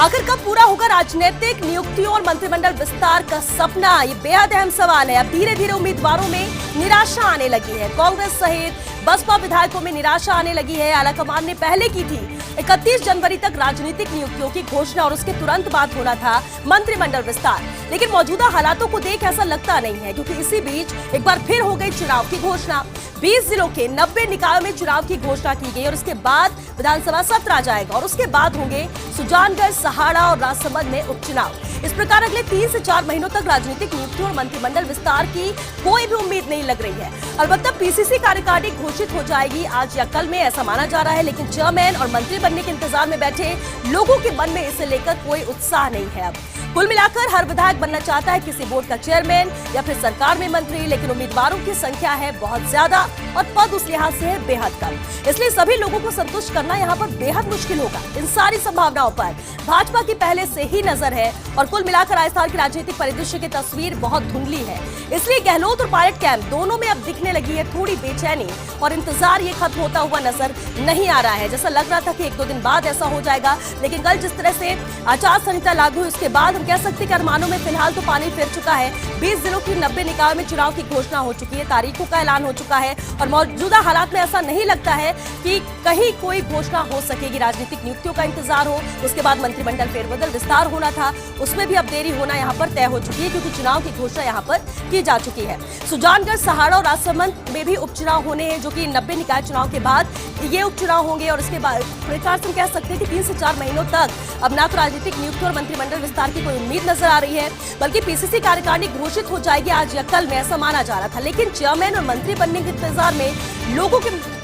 आखिर कब पूरा होगा राजनीतिक नियुक्तियों और मंत्रिमंडल विस्तार का सपना? ये बेहद अहम सवाल है। अब धीरे धीरे उम्मीदवारों में निराशा आने लगी है। कांग्रेस सहित बसपा विधायकों में निराशा आने लगी है। आलाकमान ने पहले की थी 31 जनवरी तक राजनीतिक नियुक्तियों की घोषणा और उसके तुरंत बाद होना था मंत्रिमंडल विस्तार, लेकिन मौजूदा हालातों को देख ऐसा लगता नहीं है, क्योंकि इसी बीच एक बार फिर हो गई चुनाव की घोषणा। 20 जिलों के 90 निकायों में चुनाव की घोषणा की गई और उसके बाद विधानसभा सत्र आ जाएगा और उसके बाद होंगे सुजानगढ़, सहाड़ा और राजसमंद में उपचुनाव। इस प्रकार अगले 3 से 4 महीनों तक राजनीतिक नियुक्तियों और मंत्रिमंडल विस्तार की कोई भी उम्मीद नहीं लग रही है। अलबत्ता पीसीसी कार्यकारिणी घोषित हो जाएगी आज या कल में, ऐसा माना जा रहा है, लेकिन चेयरमैन और मंत्री बनने के इंतजार में बैठे लोगों के मन में इसे लेकर कोई उत्साह नहीं है। अब कुल मिलाकर हर विधायक बनना चाहता है किसी बोर्ड का चेयरमैन या फिर सरकार में मंत्री, लेकिन उम्मीदवारों की संख्या है बहुत ज्यादा और पद उस लिहाज से है बेहद कम। इसलिए सभी लोगों को संतुष्ट करना यहाँ पर बेहद मुश्किल होगा। इन सारी संभावनाओं पर भाजपा की पहले से ही नजर है और कुल मिलाकर राजस्थान की राजनीतिक परिदृश्य की तस्वीर बहुत धुंधली है। इसलिए गहलोत और पायलट कैंप दोनों में अब दिखने लगी है थोड़ी बेचैनी और इंतजार ये खत्म होता हुआ नजर नहीं आ रहा है। जैसा लग रहा था कि 1-2 दिन बाद ऐसा हो जाएगा, लेकिन कल जिस तरह से आचार संहिता लागू हुई उसके बाद हम कह सकते हैं कि अरमानों में फिलहाल तो पानी फिर चुका है। 20 जिलों की 90 निकायों में चुनाव की घोषणा हो चुकी है, तारीखों का ऐलान हो चुका है और मौजूदा हालात में ऐसा नहीं लगता है कि कहीं कोई घोषणा हो सकेगी। राजनीतिक नियुक्तियों का इंतजार हो, उसके बाद मंत्रिमंडल फेरबदल विस्तार होना था, उसमें भी अब देरी होना यहाँ पर तय हो चुकी है, क्योंकि चुनाव की घोषणा यहाँ पर की जा चुकी है। सुजानगढ़, सहाड़ा और राजसमंद में भी उपचुनाव होने हैं, जो कि 90 निकाय चुनाव के बाद ये उपचुनाव होंगे और उसके बाद प्रकार से हम कह सकते हैं कि 3 से 4 महीनों तक अब ना तो राजनीतिक नियुक्ति और मंत्रिमंडल विस्तार की कोई उम्मीद नजर आ रही है, बल्कि पीसीसी कार्यकारिणी घोषित हो जाएगी आज या कल में, ऐसा माना जा रहा था। लेकिन चेयरमैन और मंत्री बनने के इंतजार में लोगों के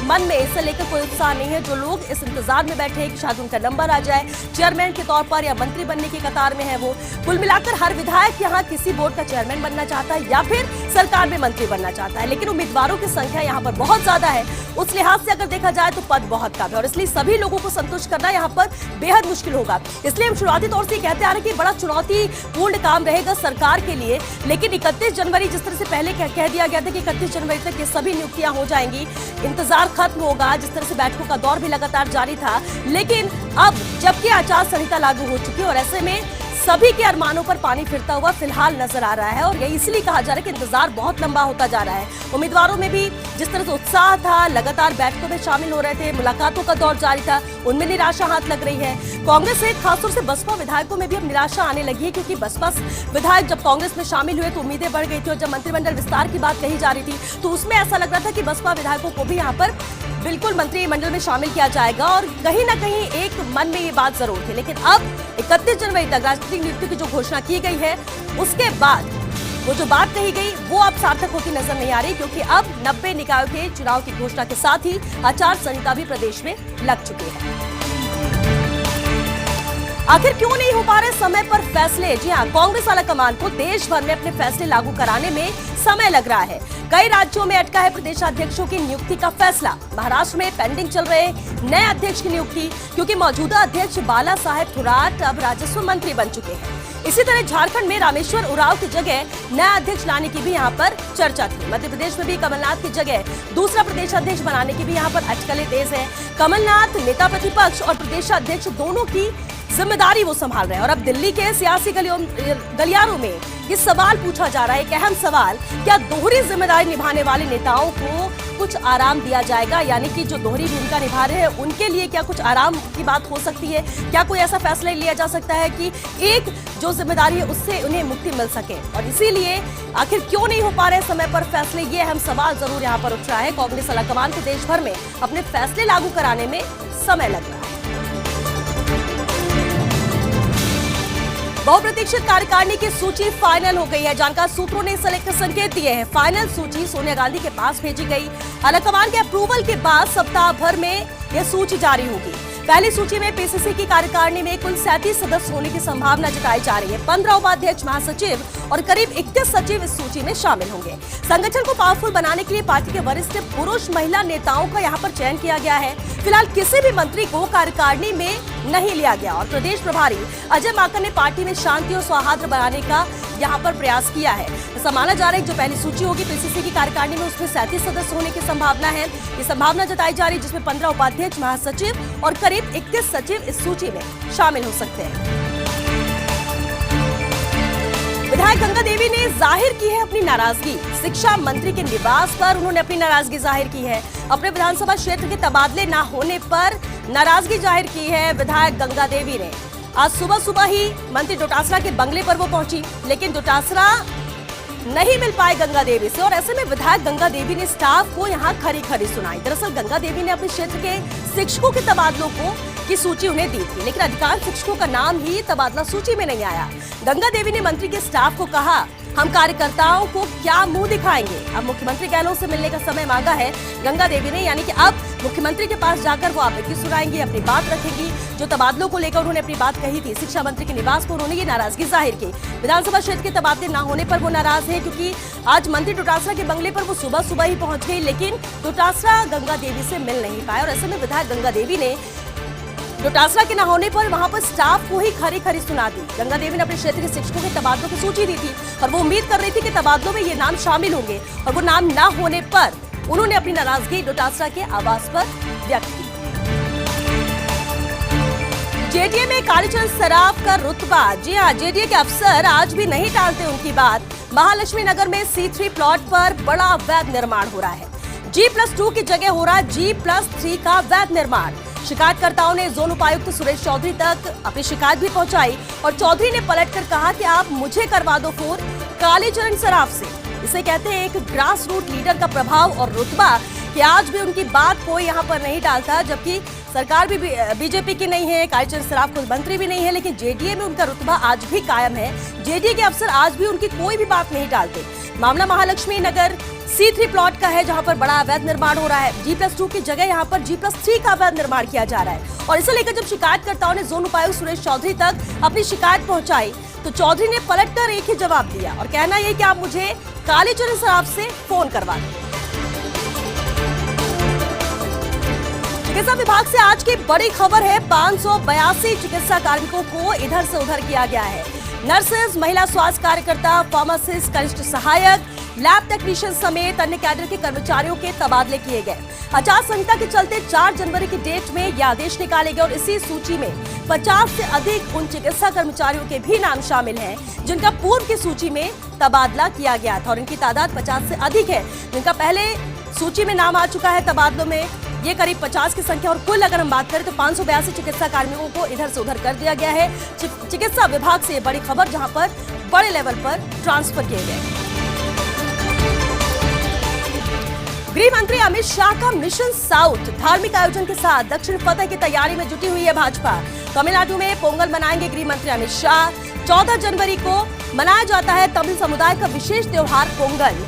मन में इसे लेकर कोई उत्साह नहीं है। जो लोग इस इंतजार में बैठे हैं कि शायद उनका नंबर आ जाए चेयरमैन के तौर पर या मंत्री बनने की कतार में है वो। कुल मिलाकर हर विधायक यहाँ किसी बोर्ड का चेयरमैन बनना चाहता है या फिर सरकार में मंत्री बनना चाहता है, लेकिन उम्मीदवारों की संख्या यहाँ पर बहुत ज्यादा है। उस लिहाज से अगर देखा जाए तो पद बहुत कम है और इसलिए सभी लोगों को संतुष्ट करना यहाँ पर बेहद मुश्किल होगा। इसलिए हम शुरुआती तौर से कहते आ रहे हैं कि बड़ा चुनौतीपूर्ण काम रहेगा सरकार के लिए, लेकिन 31 जनवरी जिस तरह से पहले कह दिया गया था कि 31 जनवरी तक ये सभी नियुक्तियां हो जाएंगी, इंतजार खत्म होगा, जिस तरह से बैठकों का दौर भी लगातार जारी था, लेकिन अब जबकि आचार संहिता लागू हो चुकी है और ऐसे में सभी के अरमानों पर पानी फिरता हुआ फिलहाल नजर आ रहा है और यही इसलिए कहा जा रहा है कि इंतजार बहुत लंबा होता जा रहा है। उम्मीदवारों में भी जिस तरह से उत्साह था, लगातार बैठकों में शामिल हो रहे थे, मुलाकातों का दौर जारी था, उनमें निराशा हाथ लग रही है। कांग्रेस सहित खासतौर से बसपा विधायकों में भी अब निराशा आने लगी है, क्योंकि बसपा विधायक जब कांग्रेस में शामिल हुए तो उम्मीदें बढ़ गई थी और जब मंत्रिमंडल विस्तार की बात कही जा रही थी तो उसमें ऐसा लग रहा था कि बसपा विधायकों को भी यहाँ पर बिल्कुल मंत्रिमंडल में शामिल किया जाएगा और कहीं ना कहीं एक मन में ये बात जरूर थी। लेकिन अब 31 जनवरी तक राजनीतिक नियुक्ति की जो घोषणा की गई है उसके बाद वो जो बात कही गई वो अब सार्थक होती नजर नहीं आ रही, क्योंकि अब 90 निकायों के चुनाव की घोषणा के साथ ही आचार संहिता भी प्रदेश में लग चुकी है। आखिर क्यों नहीं हो पा रहे समय पर फैसले? जी हाँ, कांग्रेस आलाकमान को देश भर में अपने फैसले लागू कराने में समय लग रहा है। कई राज्यों में अटका है प्रदेशाध्यक्षों की नियुक्ति का फैसला। महाराष्ट्र में पेंडिंग चल रहे नए अध्यक्ष की नियुक्ति, क्योंकि मौजूदा अध्यक्ष बाला साहेब थोराट अब राजस्व मंत्री बन चुके हैं। इसी तरह झारखंड में रामेश्वर उरांव की जगह नया अध्यक्ष लाने की भी यहाँ पर चर्चा थी। मध्य प्रदेश में भी कमलनाथ की जगह दूसरा प्रदेश अध्यक्ष बनाने की भी यहाँ पर अटकलें तेज है। कमलनाथ नेता प्रतिपक्ष और प्रदेशाध्यक्ष दोनों की जिम्मेदारी वो संभाल रहे हैं और अब दिल्ली के सियासी गलियारों में ये सवाल पूछा जा रहा है, एक अहम सवाल, क्या दोहरी जिम्मेदारी निभाने वाले नेताओं को कुछ आराम दिया जाएगा? यानी कि जो दोहरी भूमिका निभा रहे हैं उनके लिए क्या कुछ आराम की बात हो सकती है? क्या कोई ऐसा फैसला लिया जा सकता है कि एक जो जिम्मेदारी है उससे उन्हें मुक्ति मिल सके? और इसीलिए आखिर क्यों नहीं हो पा रहे समय पर फैसले, ये अहम सवाल जरूर यहाँ पर उठ रहा है। कांग्रेस आलाकमान को देश भर में अपने फैसले लागू कराने में समय लग रहा है। बहुप्रतीक्षित कार्यकारिणी की सूची फाइनल हो गई है। जानकार सूत्रों ने संकेत दिए हैं। फाइनल सूची सोनिया गांधी के पास भेजी गई। आलाकमान के अप्रूवल के बाद सप्ताह भर में यह सूची जारी होगी। पहली सूची में पीसीसी की कार्यकारिणी में कुल 37 सदस्य होने की संभावना जताई जा रही है। 15 उपाध्यक्ष, महासचिव और करीब 31 सचिव इस सूची में शामिल होंगे। संगठन को पावरफुल बनाने के लिए पार्टी के वरिष्ठ पुरुष महिला नेताओं का यहाँ पर चयन किया गया है। फिलहाल किसी भी मंत्री को कार्यकारिणी में नहीं लिया गया और प्रदेश प्रभारी अजय माकन ने पार्टी में शांति और सौहार्द बनाने का यहाँ पर प्रयास किया है। ऐसा माना जा रहा है कि जो पहली सूची होगी पीसीसी की कार्यकारिणी में उसमें 37 सदस्य होने की संभावना है। ये संभावना जताई जा रही है जिसमें 15 उपाध्यक्ष, महासचिव और करीब 21 सचिव इस सूची में शामिल हो सकते हैं। विधायक गंगा देवी ने जाहिर की है अपनी नाराजगी। शिक्षा मंत्री के निवास पर उन्होंने अपनी नाराजगी जाहिर की है। अपने विधानसभा क्षेत्र के तबादले न होने पर नाराजगी जाहिर की है विधायक गंगा देवी ने। आज सुबह ही मंत्री डोटासरा के बंगले पर वो पहुंची, लेकिन डोटासरा नहीं मिल पाए गंगा देवी से और ऐसे में विधायक गंगा देवी ने स्टाफ को यहाँ खरी सुनाई। दरअसल गंगा देवी ने अपने क्षेत्र के शिक्षकों के तबादलों की सूची उन्हें दी थी, लेकिन अधिकांश शिक्षकों का नाम ही तबादला सूची में नहीं आया। गंगा देवी ने मंत्री के स्टाफ को कहा, हम कार्यकर्ताओं को क्या मुंह दिखाएंगे। अब मुख्यमंत्री गहलोत से मिलने का समय मांगा है गंगा देवी ने, यानी कि अब मुख्यमंत्री के पास जाकर वो आपत्ति सुनाएंगी, अपनी बात रखेंगी। जो तबादलों को लेकर उन्होंने अपनी बात कही थी शिक्षा मंत्री के निवास पर, उन्होंने ये नाराजगी जाहिर की। विधानसभा क्षेत्र के तबादले न होने पर वो नाराज है, क्योंकि आज मंत्री डोटासरा के बंगले पर वो सुबह ही पहुंच गई, लेकिन डोटासरा गंगा देवी से मिल नहीं पाए और ऐसे में विधायक गंगा देवी ने डोटासरा के न होने पर वहां पर स्टाफ को ही खरी सुना दी। गंगा देवी ने अपने क्षेत्र के शिक्षकों के तबादलों की सूची दी थी और वो उम्मीद कर रही थी कि तबादलों में ये नाम शामिल होंगे, और वो नाम न होने पर उन्होंने अपनी नाराजगी डोटासरा के आवास पर व्यक्त की। जेडीए में कालीचरण सराफ का रुतबा। जी हां, जेडीए के अफसर आज भी नहीं टालते उनकी बात। महालक्ष्मी नगर में C3 प्लॉट पर बड़ा अवैध निर्माण हो रहा है। G+2 की जगह हो रहा है G+3 का अवैध निर्माण। शिकायतकर्ताओं ने जोन उपायुक्त सुरेश चौधरी तक अपनी शिकायत भी पहुंचाई और चौधरी ने पलटकर कहा कि आप मुझे करवा दो फोन कालीचरण सराफ से। इसे कहते हैं एक ग्रास रूट लीडर का प्रभाव और रुतबा कि आज भी उनकी बात कोई यहाँ पर नहीं टालता, जबकि सरकार भी बीजेपी की नहीं है, कालीचरण सराफ खुद मंत्री भी नहीं है, लेकिन जेडीए में उनका रुतबा आज भी कायम है। जेडीए के अफसर आज भी उनकी कोई भी बात नहीं टालते। मामला महालक्ष्मी नगर C3 प्लॉट का है, जहां पर बड़ा अवैध निर्माण हो रहा है। G+2 की जगह यहां पर G+3 का अवैध निर्माण किया जा रहा है और इसे लेकर जब शिकायतकर्ताओं ने जोन उपायुक्त सुरेश चौधरी तक अपनी शिकायत पहुंचाई तो चौधरी ने पलटकर एक ही जवाब दिया और कहना यह कि आप मुझे कालीचरण सराफ से फोन करवा दें। चिकित्सा विभाग से आज की बड़ी खबर है। 582 चिकित्सा कार्मिकों को इधर से उधर किया गया है। नर्सेज, महिला स्वास्थ्य कार्यकर्ता, फार्मासिस्ट, कनिष्ठ सहायक, लैब टेक्नीशियन समेत अन्य कैडर के कर्मचारियों के तबादले किए गए। आचार संहिता के चलते 4 जनवरी की डेट में यह आदेश निकाले गए और इसी सूची में 50 से अधिक उन चिकित्सा कर्मचारियों के भी नाम शामिल हैं जिनका पूर्व की सूची में तबादला किया गया था और इनकी तादाद 50 से अधिक है जिनका पहले सूची में नाम आ चुका है तबादलों में। ये करीब 50 की संख्या और कुल अगर हम बात करें तो 582 चिकित्सा कार्मिकों को इधर से उधर कर दिया गया है। चिकित्सा विभाग से बड़ी खबर, जहां पर बड़े लेवल पर ट्रांसफर किए गए। गृह मंत्री अमित शाह का मिशन साउथ धार्मिक आयोजन के साथ दक्षिण फतह की तैयारी में जुटी हुई है भाजपा। तमिलनाडु में पोंगल मनाएंगे गृह मंत्री अमित शाह। 14 जनवरी को मनाया जाता है तमिल समुदाय का विशेष त्योहार पोंगल।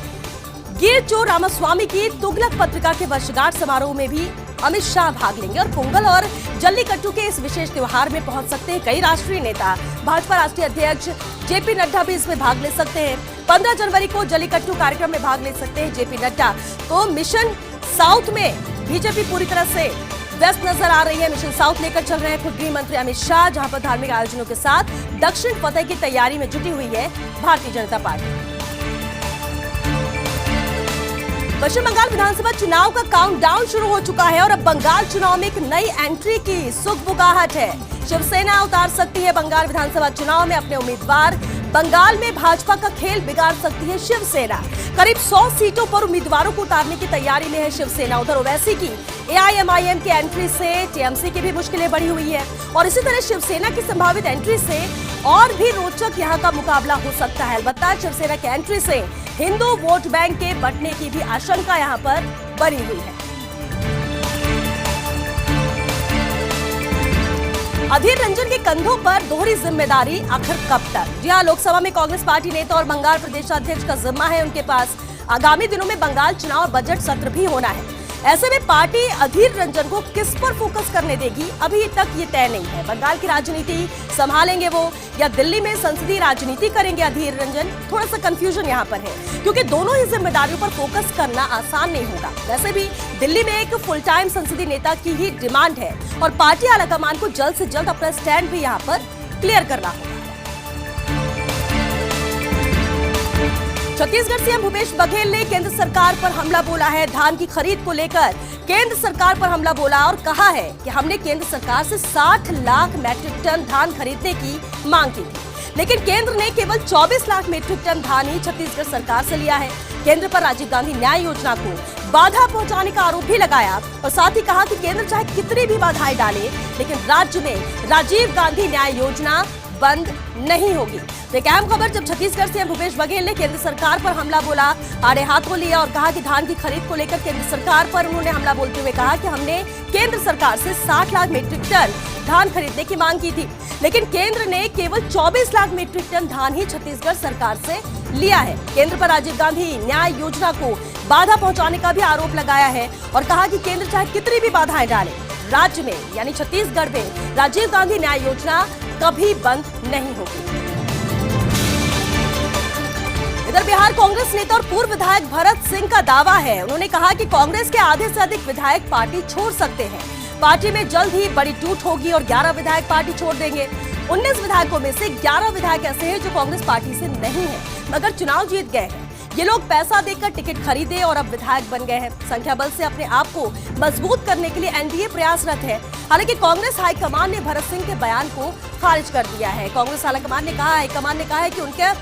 गिर चो रामास्वामी की तुगलक पत्रिका के वर्षगांठ समारोह में भी अमित शाह भाग लेंगे और पोंगल और जल्लीकट्टू के इस विशेष त्योहार में पहुंच सकते हैं कई राष्ट्रीय नेता। भाजपा राष्ट्रीय अध्यक्ष जेपी नड्डा भी इसमें भाग ले सकते हैं। 15 जनवरी को जल्लीकट्टू कार्यक्रम में भाग ले सकते हैं जेपी नड्डा। तो मिशन साउथ में बीजेपी पूरी तरह से व्यस्त नजर आ रही है। मिशन साउथ लेकर चल रहे हैं खुद गृह मंत्री अमित शाह, जहां पर धार्मिक आयोजनों के साथ दक्षिण फतह की तैयारी में जुटी हुई है भारतीय जनता पार्टी। पश्चिम बंगाल विधानसभा चुनाव का काउंटडाउन शुरू हो चुका है और अब बंगाल चुनाव में एक नई एंट्री की सुगबुगाहट है। शिवसेना उतार सकती है बंगाल विधानसभा चुनाव में अपने उम्मीदवार। बंगाल में भाजपा का खेल बिगाड़ सकती है शिवसेना। करीब 100 सीटों पर उम्मीदवारों को उतारने की तैयारी में है शिवसेना। उधर ओवैसी की AIMIM की एंट्री से TMC की भी मुश्किलें बढ़ी हुई है और इसी तरह शिवसेना की संभावित एंट्री से और भी रोचक यहां का मुकाबला हो सकता है। अलबत्ता शिवसेना की एंट्री से हिंदू वोट बैंक के बंटने की भी आशंका यहां पर बनी हुई है। अधीर रंजन के कंधों पर दोहरी जिम्मेदारी आखिर कब तक? जी हां, लोकसभा में कांग्रेस पार्टी नेता और बंगाल प्रदेशाध्यक्ष का जिम्मा है उनके पास। आगामी दिनों में बंगाल चुनाव और बजट सत्र भी होना है। ऐसे में पार्टी अधीर रंजन को किस पर फोकस करने देगी, अभी तक ये तय नहीं है। बंगाल की राजनीति संभालेंगे वो या दिल्ली में संसदीय राजनीति करेंगे अधीर रंजन? थोड़ा सा कंफ्यूजन यहाँ पर है, क्योंकि दोनों ही जिम्मेदारियों पर फोकस करना आसान नहीं होगा। वैसे भी दिल्ली में एक फुल टाइम संसदीय नेता की ही डिमांड है और पार्टी आलाकमान को जल्द से जल्द अपना स्टैंड भी यहाँ पर क्लियर करना होगा। छत्तीसगढ़ सीएम भूपेश बघेल ने केंद्र सरकार पर हमला बोला है। धान की खरीद को लेकर केंद्र सरकार पर हमला बोला और कहा है कि हमने केंद्र सरकार से 60 लाख मैट्रिक टन धान खरीदने की मांग की थी, लेकिन केंद्र ने केवल 24 लाख मीट्रिक टन धान ही छत्तीसगढ़ सरकार से लिया है। केंद्र पर राजीव गांधी न्याय योजना को बाधा पहुंचाने का आरोप भी लगाया और साथ ही कहा कि केंद्र चाहे कितनी भी बाधाएं डाले, लेकिन राज्य में राजीव गांधी न्याय योजना बंद नहीं होगी। तो एक अहम खबर, जब छत्तीसगढ़ सीएम भूपेश बघेल ने केंद्र सरकार पर हमला बोला, आड़े हाथों लिया और कहा कि धान की खरीद को लेकर केंद्र सरकार पर उन्होंने हमला बोलते हुए कहा कि हमने केंद्र सरकार से 60 लाख मीट्रिक टन धान खरीदने की मांग की थी, लेकिन केंद्र ने केवल 24 लाख मीट्रिक टन धान ही छत्तीसगढ़ सरकार से लिया है। केंद्र पर राजीव गांधी न्याय योजना को बाधा पहुंचाने का भी आरोप लगाया है और कहा कि केंद्र चाहे कितनी भी बाधाएं डाले, राज्य में यानी छत्तीसगढ़ में राजीव गांधी न्याय योजना कभी बंद नहीं होगी। इधर बिहार कांग्रेस नेता और पूर्व विधायक भरत सिंह का दावा है। उन्होंने कहा कि कांग्रेस के आधे से अधिक विधायक पार्टी छोड़ सकते हैं। पार्टी में जल्द ही बड़ी टूट होगी और 11 विधायक पार्टी छोड़ देंगे। 19 विधायकों में से 11 विधायक ऐसे हैं जो कांग्रेस पार्टी से नहीं है, मगर चुनाव जीत गए हैं। ये लोग पैसा देकर टिकट खरीदे और अब विधायक बन गए हैं। संख्या बल से अपने आप को मजबूत करने के लिए एनडीए प्रयासरत है। हालांकि कांग्रेस हाईकमान ने भरत सिंह के बयान को खारिज कर दिया है। कांग्रेस हाईकमान ने कहा है कि उनके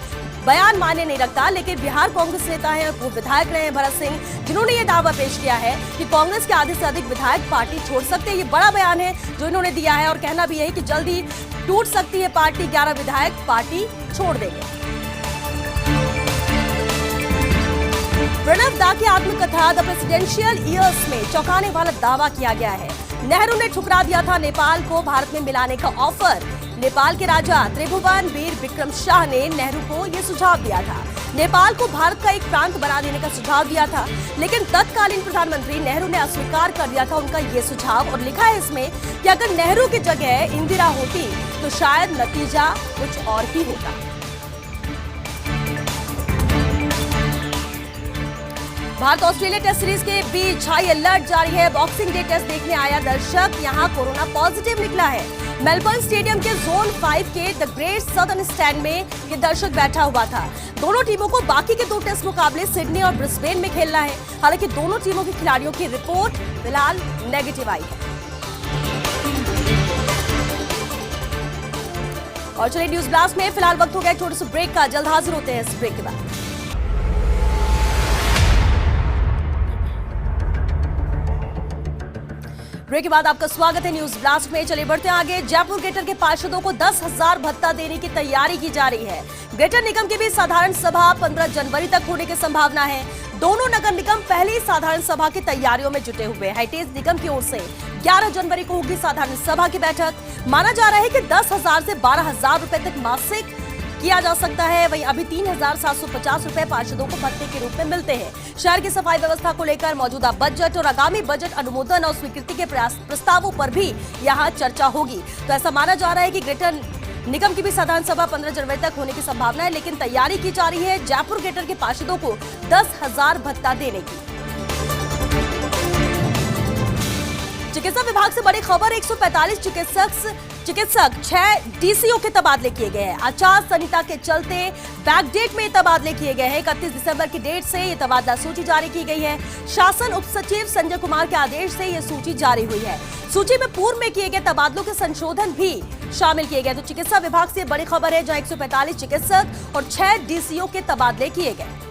बयान मायने नहीं रखता, लेकिन बिहार कांग्रेस नेता है और वो विधायक रहे हैं भरत सिंह, जिन्होंने ये दावा पेश किया है कि कांग्रेस के आधे से अधिक विधायक पार्टी छोड़ सकते हैं। ये बड़ा बयान है जो इन्होंने दिया है और कहना भी है कि जल्दी टूट सकती है पार्टी, 11 विधायक पार्टी छोड़ देंगे। प्रणब दा की आत्मकथा द प्रेसिडेंशियल ईयर्स में चौंकाने वाला दावा किया गया है। नेहरू ने ठुकरा दिया था नेपाल को भारत में मिलाने का ऑफर। नेपाल के राजा त्रिभुवन वीर विक्रम शाह ने नेहरू को यह सुझाव दिया था। नेपाल को भारत का एक प्रांत बना देने का सुझाव दिया था, लेकिन तत्कालीन प्रधानमंत्री नेहरू ने अस्वीकार कर दिया था उनका ये सुझाव और लिखा है इसमें कि अगर नेहरू की जगह इंदिरा होती तो शायद नतीजा कुछ और ही होता। भारत ऑस्ट्रेलिया टेस्ट सीरीज के बीच हाई अलर्ट जारी है। बॉक्सिंग डे टेस्ट देखने आया दर्शक यहां कोरोना पॉजिटिव निकला है। मेलबर्न स्टेडियम के जोन 5 के द ग्रेट सदर्न स्टैंड में ये दर्शक बैठा हुआ था। दोनों टीमों को बाकी के 2 टेस्ट मुकाबले सिडनी और ब्रिस्बेन में खेलना है। हालांकि दोनों टीमों के खिलाड़ियों की रिपोर्ट फिलहाल नेगेटिव आई है। और चलिए न्यूज ब्लास्ट में फिलहाल वक्त हो गया छोटे से ब्रेक का। जल्द हाजिर होते हैं इस ब्रेक के बाद। ब्रेक के बाद आपका स्वागत है न्यूज ब्लास्ट में। चलिए बढ़ते हैं आगे। जयपुर ग्रेटर के पार्षदों को 10,000 भत्ता देने की तैयारी की जा रही है। ग्रेटर निगम की भी साधारण सभा 15 जनवरी तक होने की संभावना है। दोनों नगर निगम पहली साधारण सभा की तैयारियों में जुटे हुए। हेरिटेज निगम की ओर से 11 जनवरी को होगी साधारण सभा की बैठक। माना जा रहा है कि 10,000 से 12,000 रुपए तक मासिक किया जा सकता है। वहीं अभी 3,750 रुपए पार्षदों को भत्ते के रूप में मिलते हैं। शहर की सफाई व्यवस्था को लेकर मौजूदा बजट और आगामी बजट अनुमोदन और स्वीकृति के प्रस्तावों पर भी यहां चर्चा होगी। तो ऐसा माना जा रहा है कि ग्रेटर निगम की भी साधारण सभा 15 जनवरी तक होने की संभावना है, लेकिन तैयारी की जा रही है जयपुर ग्रेटर के पार्षदों को 10,000 भत्ता देने की। चिकित्सा विभाग से बड़ी खबर, 145 चिकित्सक 6 डीसीओ के तबादले किए गए हैं। आचार संहिता के चलते बैकडेट में तबादले किए गए हैं। 31 दिसंबर की डेट से ये तबादला सूची जारी की गई है। शासन उप सचिव संजय कुमार के आदेश से ये सूची जारी हुई है। सूची में पूर्व में किए गए तबादलों के संशोधन भी शामिल किए गए। तो चिकित्सा विभाग से बड़ी खबर है, जहां 145 चिकित्सक और 6 डीसीओ के तबादले किए गए।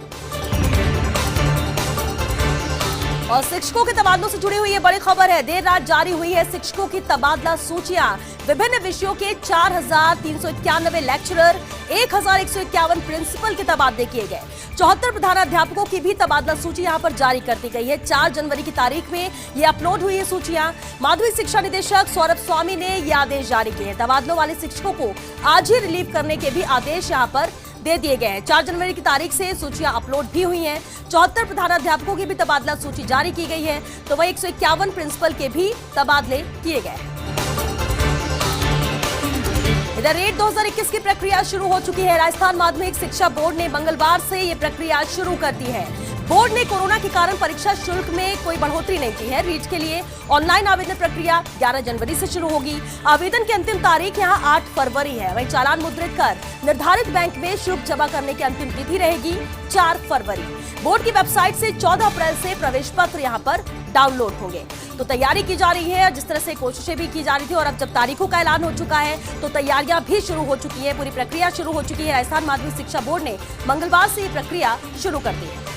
और शिक्षकों के तबादलों से जुड़ी हुई ये बड़ी खबर है। देर रात जारी हुई है शिक्षकों की तबादला सूचियां। विभिन्न विषयों के 4,391 लेक्चरर, 1,151 प्रिंसिपल के तबादले किए गए। 74 प्रधानाध्यापकों की भी तबादला सूची यहां पर जारी कर दी गई है। 4 जनवरी की तारीख में ये अपलोड हुई है सूचियां। माध्यमिक शिक्षा निदेशक सौरभ स्वामी ने ये आदेश जारी किए। तबादलों वाले शिक्षकों को आज ही रिलीव करने के भी आदेश यहाँ पर दे दिए गए हैं। 4 जनवरी की तारीख से सूचियां अपलोड भी हुई हैं। 74 प्रधानाध्यापकों की भी तबादला सूची जारी की गई है। तो वही 151 प्रिंसिपल के भी तबादले किए गए। इधर रेट 2021 की प्रक्रिया शुरू हो चुकी है। राजस्थान माध्यमिक शिक्षा बोर्ड ने मंगलवार से ये प्रक्रिया शुरू कर दी है। बोर्ड ने कोरोना के कारण परीक्षा शुल्क में कोई बढ़ोतरी नहीं की है। रीट के लिए ऑनलाइन आवेदन प्रक्रिया 11 जनवरी से शुरू होगी। आवेदन की अंतिम तारीख यहां 8 फरवरी है। वहीं चालान मुद्रित कर निर्धारित बैंक में शुल्क जमा करने की अंतिम तिथि रहेगी 4 फरवरी। बोर्ड की वेबसाइट से 14 अप्रैल से प्रवेश पत्र यहां पर डाउनलोड होंगे। तो तैयारी की जा रही है, जिस तरह से कोशिशें भी की जा रही थी और अब जब तारीखों का ऐलान हो चुका है तो तैयारियां भी शुरू हो चुकी है, पूरी प्रक्रिया शुरू हो चुकी है। राजस्थान माध्यमिक शिक्षा बोर्ड ने मंगलवार से ये प्रक्रिया शुरू कर दी है।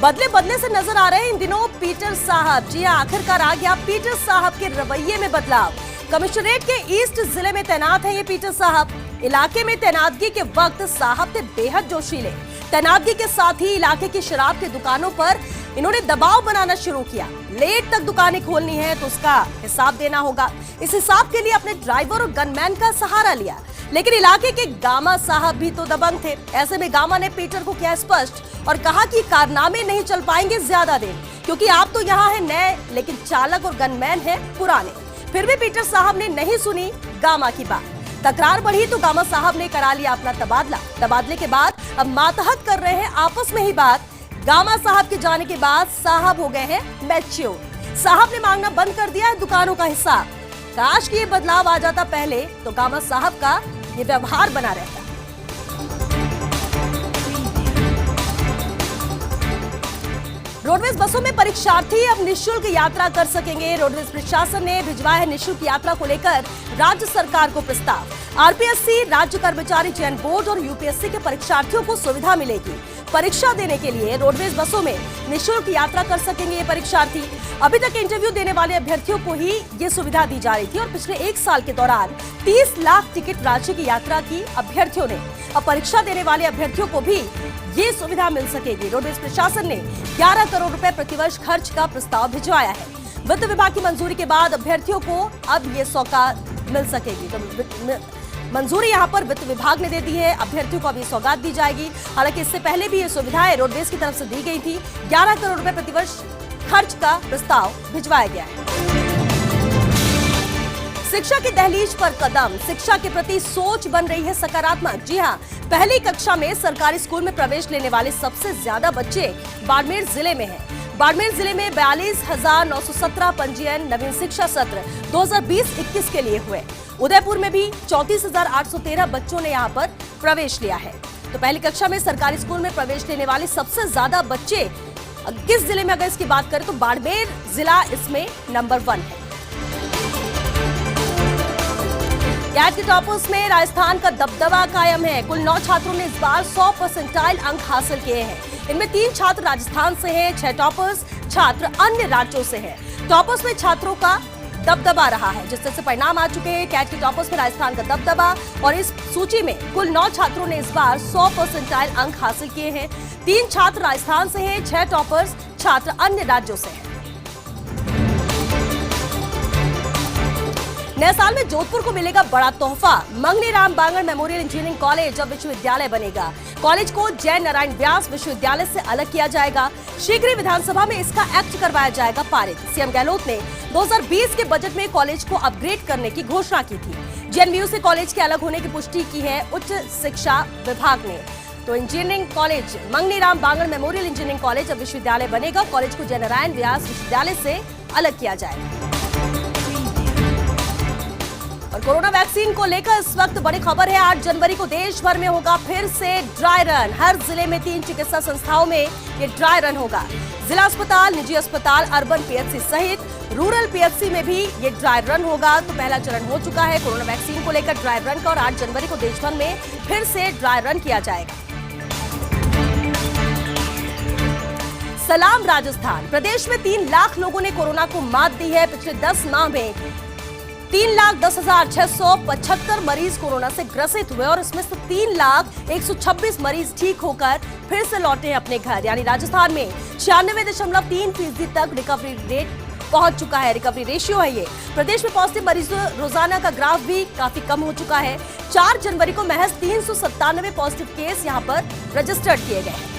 बदले बदले से नजर आ रहे हैं इन दिनों पीटर साहब। जी हां, आखिरकार आ गया पीटर साहब के रवैये में बदलाव। कमिश्नरेट के ईस्ट जिले में तैनात है ये पीटर साहब। इलाके में तैनातगी के वक्त साहब थे बेहद जोशीले। तैनातगी के साथ ही इलाके की शराब की दुकानों पर इन्होंने दबाव बनाना शुरू किया। लेट तक दुकानें खोलनी है तो उसका हिसाब देना होगा। इस हिसाब के लिए अपने ड्राइवर और गनमैन का सहारा लिया। लेकिन इलाके के गामा साहब भी तो दबंग थे। ऐसे में गामा ने पीटर को किया स्पष्ट और कहा कि कारनामे नहीं चल पाएंगे ज्यादा देर, क्योंकि आप तो यहाँ है नए, लेकिन चालक और गनमैन है पुराने। फिर भी पीटर साहब ने नहीं सुनी गामा की बात। तकरार बढ़ी तो गामा साहब ने करा लिया अपना तबादला। तबादले के बाद अब मातहत कर रहे हैं आपस में ही बात। गामा साहब के जाने के बाद साहब हो गए हैं मैच्योर। साहब ने मांगना बंद कर दिया है दुकानों का हिसाब। काश कि ये बदलाव आ जाता पहले तो गामा साहब का ये व्यवहार बना रहता। रोडवेज बसों में परीक्षार्थी अब निःशुल्क यात्रा कर सकेंगे। रोडवेज प्रशासन ने भिजवाया है निःशुल्क यात्रा को लेकर राज्य सरकार को प्रस्ताव। आरपीएससी, राज्य कर्मचारी चयन बोर्ड और यूपीएससी के परीक्षार्थियों को सुविधा मिलेगी। परीक्षा देने के लिए रोडवेज बसों में निःशुल्क यात्रा कर सकेंगे ये परीक्षार्थी। अभी तक इंटरव्यू देने वाले अभ्यर्थियों को ही ये सुविधा दी जा रही थी और पिछले 1 साल के दौरान 30 लाख टिकट राशि की यात्रा की अभ्यर्थियों ने। अब परीक्षा देने वाले अभ्यर्थियों को भी ये सुविधा मिल सकेगी। रोडवेज प्रशासन ने 11 करोड़ रुपए प्रतिवर्ष खर्च का प्रस्ताव भिजवाया है। वित्त विभाग की मंजूरी के बाद अभ्यर्थियों को अब ये सौगात मिल सकेगी। तो मंजूरी यहां पर वित्त विभाग ने दे दी है। अभ्यर्थियों को अब ये सौगात दी जाएगी। हालांकि इससे पहले भी ये सुविधाएं रोडवेज की तरफ से दी गई थी। 11 करोड़ रुपए प्रतिवर्ष खर्च का प्रस्ताव भिजवाया गया है। शिक्षा की दहलीज पर कदम, शिक्षा के प्रति सोच बन रही है सकारात्मक। जी हां, पहली कक्षा में सरकारी स्कूल में प्रवेश लेने वाले सबसे ज्यादा बच्चे बाड़मेर जिले में हैं। बाड़मेर जिले में 42,917 पंजीयन नवीन शिक्षा सत्र 2020-21 के लिए हुए। उदयपुर में भी 34,813 बच्चों ने यहां पर प्रवेश लिया है। तो पहली कक्षा में सरकारी स्कूल में प्रवेश लेने वाले सबसे ज्यादा बच्चे किस जिले में, अगर इसकी बात करें तो बाड़मेर जिला इसमें नंबर 1 है। कैट के टॉपर्स में राजस्थान का दबदबा कायम है। कुल 9 छात्रों ने इस बार 100% अंक हासिल किए हैं। इनमें 3 छात्र राजस्थान से हैं, 6 टॉपर्स छात्र अन्य राज्यों से हैं। टॉपर्स में छात्रों का दबदबा रहा है, जिस तरह से परिणाम आ चुके हैं। कैट के टॉपर्स में राजस्थान का दबदबा और इस सूची में कुल 9 छात्रों ने इस बार 100% अंक हासिल किए हैं। 3 छात्र राजस्थान से हैं, 6 टॉपर्स छात्र अन्य राज्यों से हैं। नए साल में जोधपुर को मिलेगा बड़ा तोहफा। Mangni Ram Bangar memorial engineering college अब विश्वविद्यालय बनेगा। कॉलेज को जय नारायण व्यास विश्वविद्यालय से अलग किया जाएगा। शीघ्र ही विधानसभा में इसका एक्ट करवाया जाएगा पारित। सीएम गहलोत ने 2020 के बजट में कॉलेज को अपग्रेड करने की घोषणा की थी। जेएनवीयू से कॉलेज के अलग होने की पुष्टि की है उच्च शिक्षा विभाग ने। तो engineering college Mangni Ram Bangar memorial engineering college अब विश्वविद्यालय बनेगा। कॉलेज को जय नारायण व्यास विश्वविद्यालय से अलग किया जाएगा। और कोरोना वैक्सीन को लेकर इस वक्त बड़ी खबर है। 8 जनवरी को देश भर में होगा फिर से ड्राई रन। हर जिले में 3 चिकित्सा संस्थाओं में ये ड्राई रन होगा। जिला अस्पताल, निजी अस्पताल, अर्बन पीएचसी सहित रूरल पीएचसी में भी ये ड्राई रन होगा। तो पहला चरण हो चुका है कोरोना वैक्सीन को लेकर ड्राई रन का और 8 जनवरी को देश भर में फिर से ड्राई रन किया जाएगा। सलाम राजस्थान। प्रदेश में 3 लाख लोगों ने कोरोना को मात दी है। पिछले 10 माह में 3,10,675 मरीज कोरोना से ग्रसित हुए और इसमें से 3,126 मरीज ठीक होकर फिर से लौटे हैं अपने घर। यानी राजस्थान में 96.3% तक रिकवरी रेट पहुंच चुका है। रिकवरी रेशियो है ये। प्रदेश में पॉजिटिव मरीजों रोजाना का ग्राफ भी काफी कम हो चुका है। 4 जनवरी को महज 397 पॉजिटिव केस यहां पर रजिस्टर्ड किए गए हैं।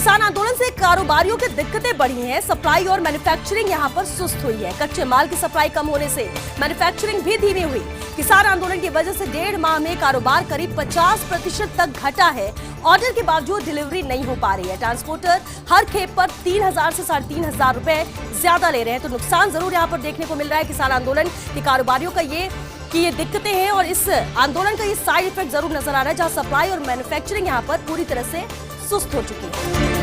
किसान आंदोलन से कारोबारियों की दिक्कतें बढ़ी हैं। सप्लाई और मैन्युफैक्चरिंग यहां पर सुस्त हुई है। कच्चे माल की सप्लाई कम होने से मैन्युफैक्चरिंग भी धीमी हुई। किसान आंदोलन की वजह से 1.5 माह में कारोबार करीब 50% तक घटा है। ऑर्डर के बावजूद डिलीवरी नहीं हो पा रही है। ट्रांसपोर्टर हर खेप पर 3,000 से 3,500 रुपए ज्यादा ले रहे हैं। तो नुकसान जरूर यहाँ पर देखने को मिल रहा है किसान आंदोलन के कारोबारियों का ये दिक्कतें हैं और इस आंदोलन का ये साइड इफेक्ट जरूर नजर आ रहा है, जहां सप्लाई और मैन्युफैक्चरिंग यहाँ पर पूरी तरह से सुस्त हो चुकी है।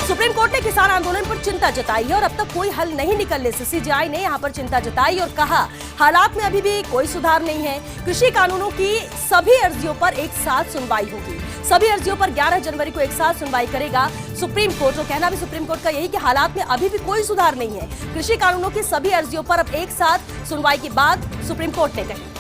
सुप्रीम कोर्ट ने किसान आंदोलन पर चिंता जताई है और अब तक कोई हल नहीं निकलने से सीजेआई ने यहां पर चिंता जताई और कहा हालात में अभी भी कोई सुधार नहीं है। कृषि कानूनों की सभी अर्जियों पर एक साथ सुनवाई होगी। सभी अर्जियों पर 11 जनवरी को एक साथ सुनवाई करेगा सुप्रीम कोर्ट। तो कहना भी सुप्रीम कोर्ट का यही कि हालात में अभी भी कोई सुधार नहीं है। कृषि कानूनों की सभी अर्जियों पर अब एक साथ सुनवाई की बात सुप्रीम कोर्ट ने कही।